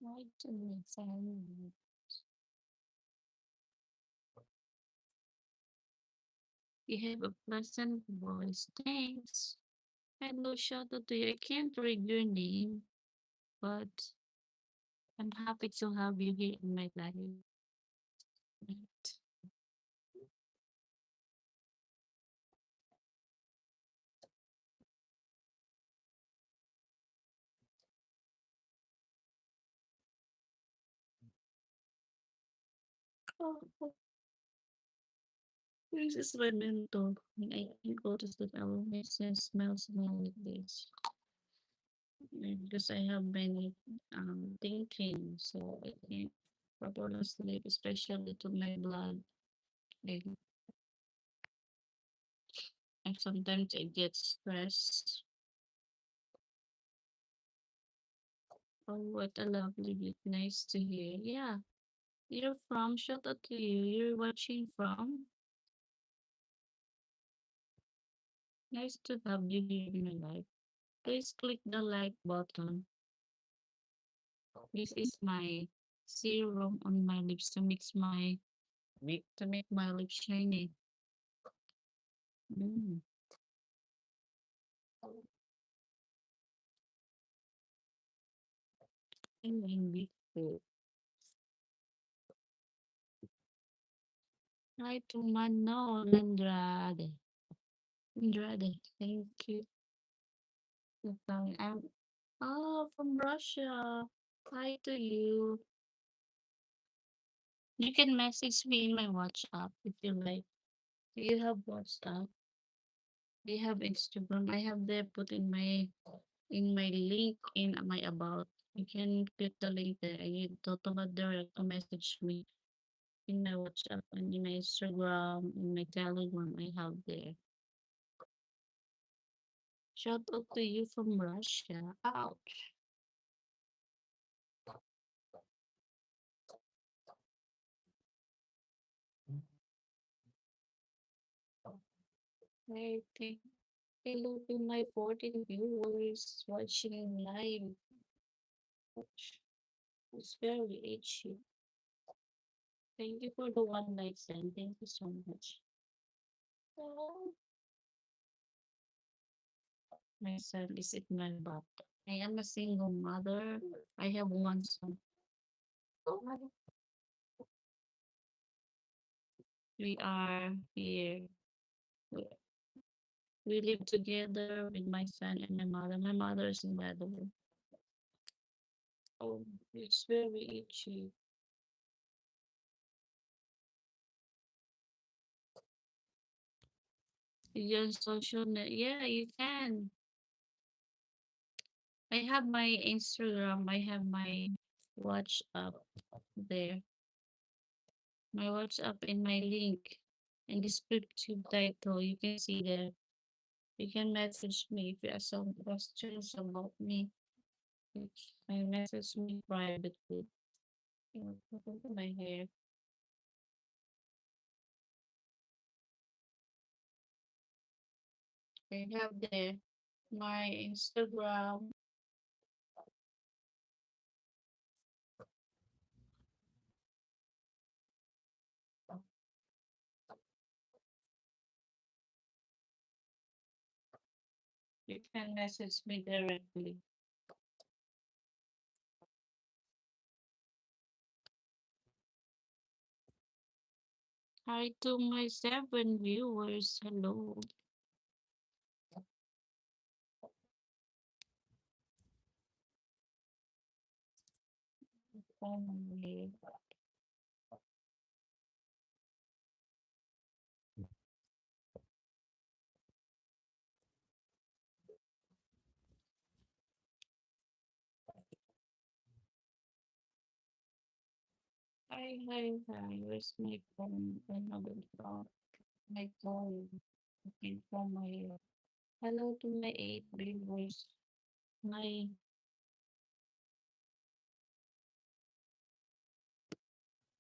Try to listen. You have a pleasant voice. Thanks. Hello, shout out to you. I can't read your name, but I'm happy to have you here in my life. Right. Oh, this is my mentor. When I think go to sleep, I will make sense smells like this. Because I have many thinking, so I can't properly sleep, especially to my blood. And sometimes I get stressed. Oh, what a lovely bit. Nice to hear. Yeah, you're from, shout out to you. You're watching from. Nice to have you here in my life. Please click the like button. This is my serum on my lips to make my lips shiny. Mm. And beautiful. Hi to Manon Andrade. Andrade, thank you. I'm from Russia. Hi to you. You can message me in my WhatsApp if you like. Do you have WhatsApp? Do you have Instagram? I have there put in my link in my about. You can click the link there and you totally direct to message me in my WhatsApp and in my Instagram, in my Telegram I have there. Shout out to you from Russia. Ouch. I think hello to my 14 viewers watching live. Ouch. It's very itchy. Thank you for the one night stand. Thank you so much. Oh, my son is in my butt. I am a single mother. I have one son. Oh, we are here. We we live together with my son and my mother. My mother is in the other room. Oh, it's very itchy. Your social net. Yeah, you can. I have my Instagram. I have my WhatsApp there. My WhatsApp in my link and descriptive title. You can see there. You can message me if you have some questions about me. You can message me privately. Look at my hair. I have there my Instagram. You can message me directly. Hi to my 7 viewers. Hello. Family. Hi. Where's my phone? Another phone. My phone. Okay, from my hello to my 8 viewers. Hi.